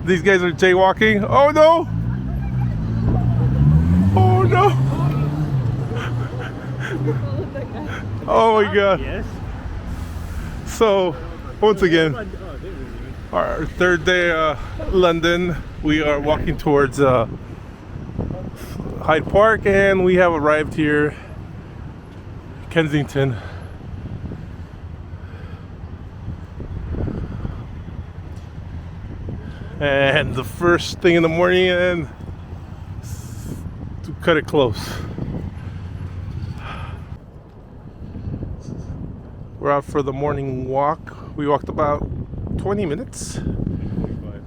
These guys are jaywalking. Oh no! Oh no! Oh my god. Yes. So, once again, our third day London. We are walking towards Hyde Park and we have arrived here, Kensington. And the first thing in the morning and to cut it close. We're out for the morning walk. We walked about 20 minutes.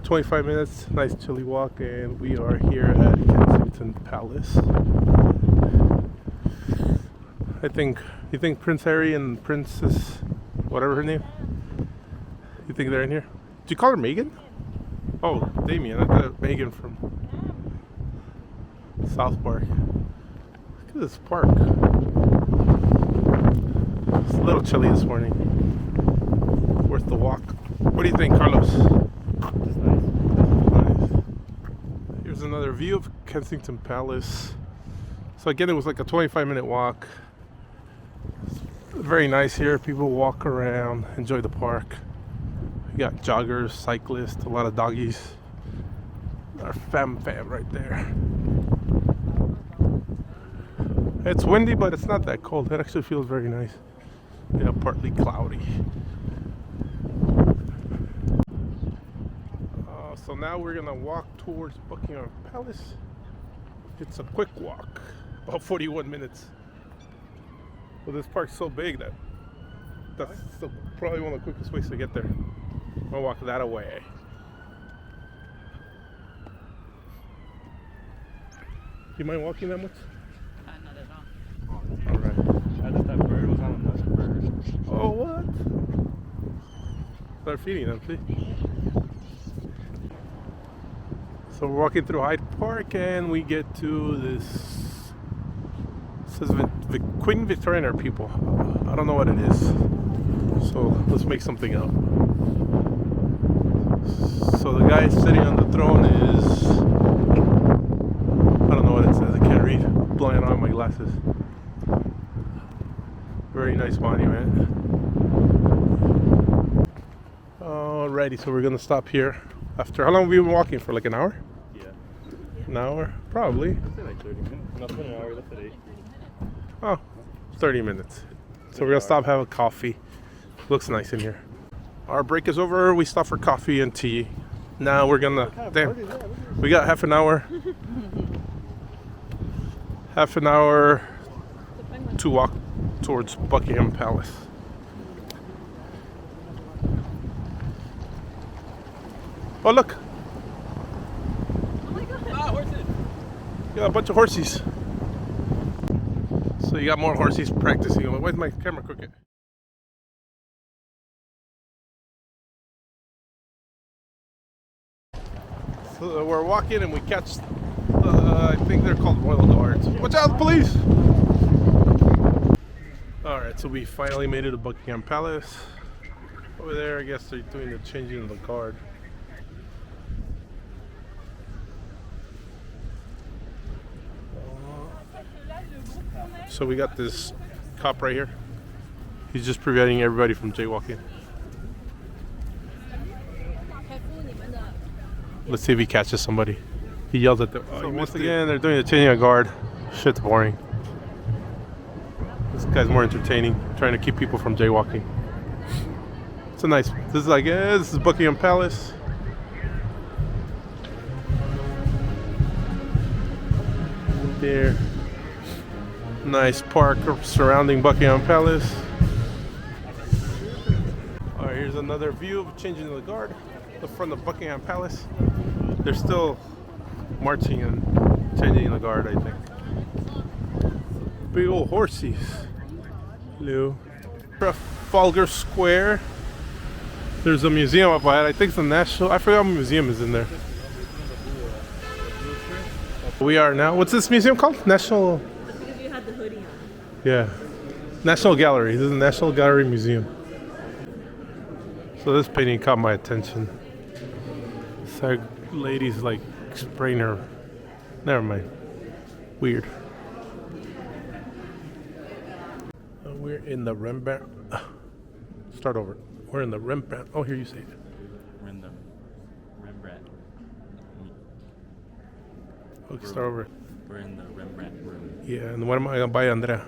25 minutes, nice chilly walk, and we are here at Kensington Palace. You think Prince Harry and Princess, whatever her name, you think they're in here? Do you call her Megan? Oh, Damien. I thought Megan from South Park. Look at this park. It's a little chilly this morning. Worth the walk. What do you think, Carlos? Nice. Here's another view of Kensington Palace. So again, it was like a 25-minute walk. It's very nice here. People walk around, enjoy the park. We got joggers, cyclists, a lot of doggies. Our fam right there. It's windy, but it's not that cold. It actually feels very nice. Yeah, partly cloudy. So now we're gonna walk towards Buckingham Palace. It's a quick walk, about 41 minutes. Well, this park's so big that's probably one of the quickest ways to get there. I'll walk that away. You mind walking that much? Not at all. Alright. I thought that bird was on the bird. Oh, what? Start feeding them, see? So we're walking through Hyde Park and we get to this. It says Queen Victoria and her people. I don't know what it is. So let's make something up. So the guy sitting on the throne is, I don't know what it says, I can't read. I'm blowing on my glasses. Very nice monument. Alrighty, so we're gonna stop here. After how long have we been walking for? Like an hour? Yeah. An hour? Probably. Let's say like 30 minutes. Not an hour, left at 8. Oh, 30 minutes. So we're gonna stop, have a coffee. Looks nice in here. Our break is over. We stopped for coffee and tea. Now we're gonna, damn, we got half an hour. Half an hour to walk towards Buckingham Palace. Oh look! Oh my god! Ah, horses! You got a bunch of horses. So you got more horses practicing. Where's my camera crooked? So we're walking and we catch, I think they're called Royal Guards. Watch out, police! Alright, so we finally made it to Buckingham Palace. Over there, I guess they're doing the changing of the guard. So we got this cop right here. He's just preventing everybody from jaywalking. Let's see if he catches somebody. He yells at them. Oh, so once again, they're doing the changing of guard. Shit's boring. This guy's more entertaining, trying to keep people from jaywalking. It's a nice. This is like, this is Buckingham Palace. There. Nice park surrounding Buckingham Palace. Alright, here's another view of changing the guard. The front of Buckingham Palace. They're still marching and changing the guard, I think. Big old horses. Hello. Trafalgar Square. There's a museum up ahead. I think it's the National. I forgot what museum is in there. We are now. What's this museum called? National. Because you had the hoodie on. Yeah. National Gallery. This is the National Gallery Museum. So this painting caught my attention. lady's like spraying her. Never mind. Weird. We're in the Rembrandt. Start over. We're in the Rembrandt. Oh, here you say it. We're in the Rembrandt. Okay, start over. We're in the Rembrandt room. Yeah, and what am I gonna buy, Andrea?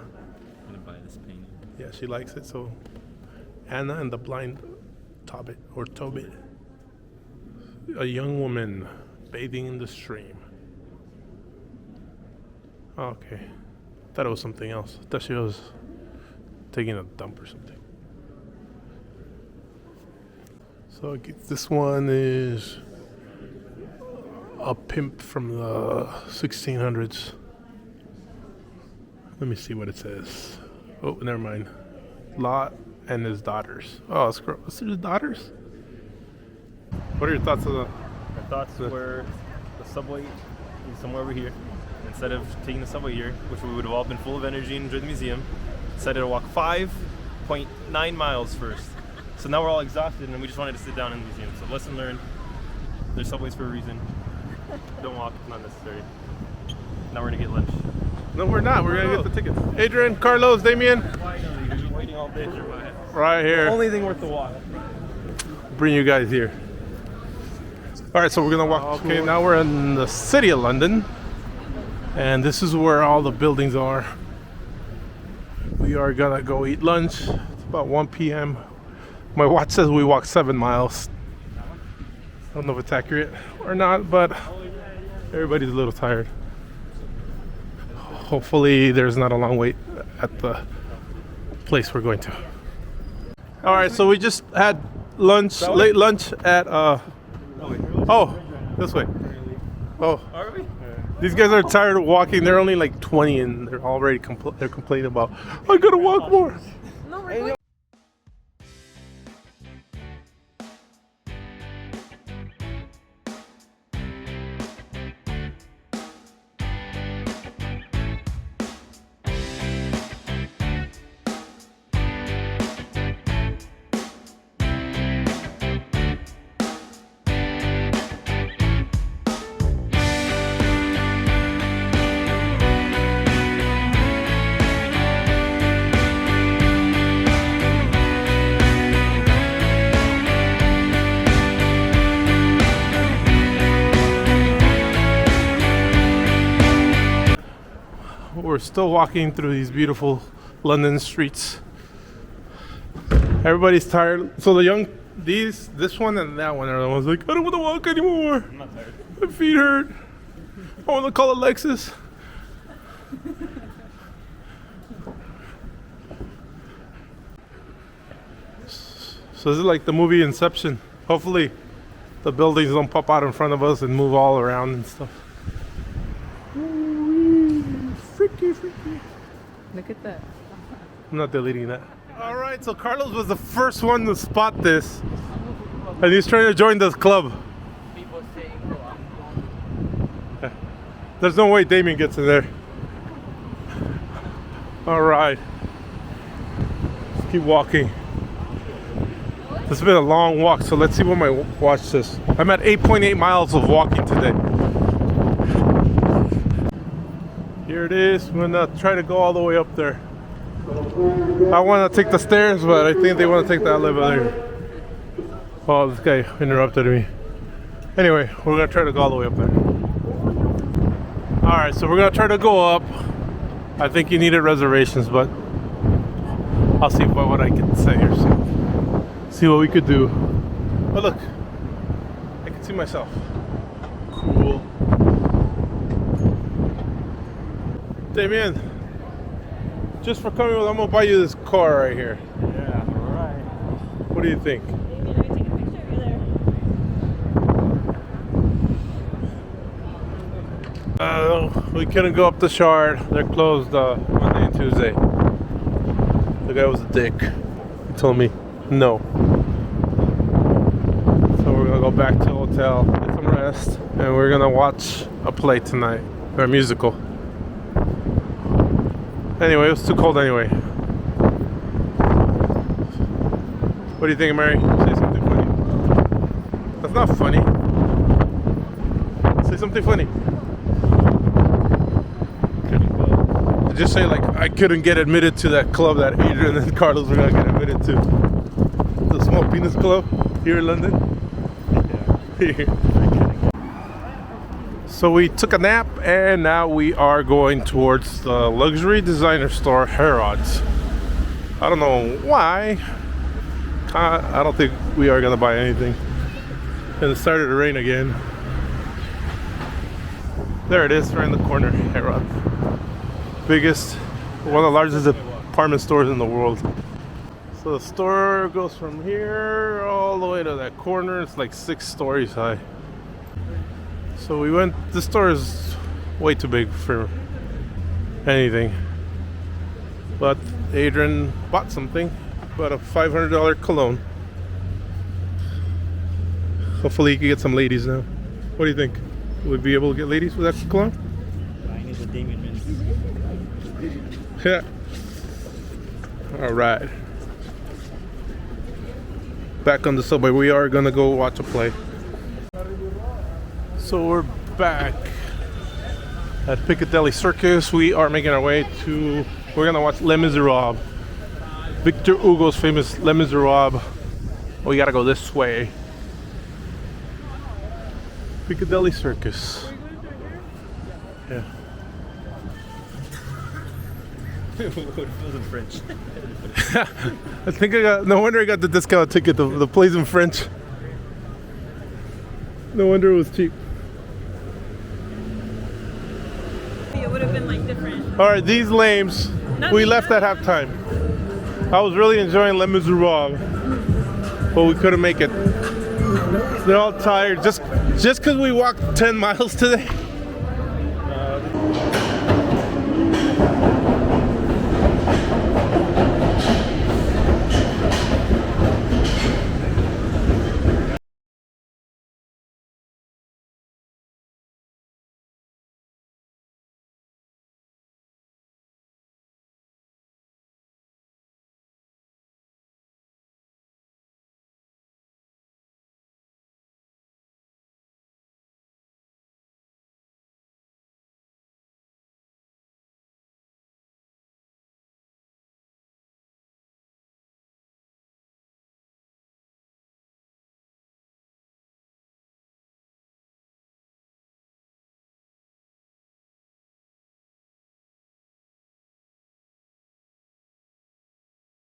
I'm gonna buy this painting. Yeah, she likes it. So, Anna and the Blind Tobit or Tobit. A young woman bathing in the stream. Okay, thought it was something else. Thought she was taking a dump or something. So this one is a pimp from the 1600s. Let me see what it says. Oh, never mind. Lot and his daughters. Oh, scroll. What's his daughters? What are your thoughts on the? My thoughts were the subway is somewhere over here. Instead of taking the subway here, which we would have all been full of energy and enjoyed the museum, decided to walk 5.9 miles first. So now we're all exhausted and we just wanted to sit down in the museum. So lesson learned. There's subways for a reason. Don't walk, it's not necessary. Now we're gonna get lunch. No, we're not. We're gonna get the tickets. Adrian, Carlos, Damien. Finally, we've been waiting all day for my Right here. only thing worth the walk. Bring you guys here. All right, so we're gonna walk. Okay, now we're in the city of London, and this is where all the buildings are. We are gonna go eat lunch. It's about 1 p.m. My watch says we walked 7 miles. I don't know if it's accurate or not, but everybody's a little tired. Hopefully there's not a long wait at the place we're going to. All right, so we just had lunch, late lunch at oh, this way. Oh, Are we? these guys are tired of walking. They're only like 20 and they're already they're complaining about, I gotta walk more. No, we're going. We're still walking through these beautiful London streets. Everybody's tired. So this one and that one are the ones like, I don't want to walk anymore. I'm not tired. My feet hurt. I want to call Alexis. So this is like the movie Inception. Hopefully the buildings don't pop out in front of us and move all around and stuff. Freaky. Look at that. I'm not deleting that. All right, so Carlos was the first one to spot this, and he's trying to join this club. People saying, There's no way Damien gets in there. All right, let's keep walking. This has been a long walk, so let's see what my watch says. I'm at 8.8 miles of walking today. Here it is. We're gonna try to go all the way up there. I want to take the stairs, but I think they want to take the elevator. Oh, this guy interrupted me. Anyway, we're gonna try to go all the way up there. All right, so we're gonna try to go up. I think you needed reservations, but I'll see what I can say here. So, see what we could do. Oh, look, I can see myself. Cool. Damien, just for coming with, I'm gonna buy you this car right here. Yeah, alright. What do you think? Maybe let me take a picture of you there. We couldn't go up the Shard. They're closed Monday and Tuesday. The guy was a dick. He told me no. So we're gonna go back to the hotel, get some rest, and we're gonna watch a play tonight, or a musical. Anyway, it was too cold anyway. What do you think, Mary? Say something funny. That's not funny. something funny. Just say like I couldn't get admitted to that club that Adrian and Carlos were gonna get admitted to. The Small Penis Club here in London. So we took a nap and now we are going towards the luxury designer store Harrods. I don't know why. I don't think we are gonna buy anything. And it started to rain again. There it is, right in the corner, Harrods. Biggest, one of the largest department stores in the world. So the store goes from here all the way to that corner. It's like 6 stories high. So we went, this store is way too big for anything. But Adrian bought something, bought a $500 cologne. Hopefully he can get some ladies now. What do you think? Would we be able to get ladies with that cologne? I need the Damien Mints. Yeah. All right. Back on the subway. We are gonna go watch a play. So we're back at Piccadilly Circus. We are making our way to. We're gonna watch Les Miserables. Victor Hugo's famous Les Miserables. We gotta go this way. Piccadilly Circus. Yeah. What if it was in French? I think I got. No wonder I got the discount ticket. The play's in French. No wonder it was cheap. It would have been like different. All right, these lames. We left at halftime. I was really enjoying Les Miserables, but we couldn't make it. They're all tired just because we walked 10 miles today.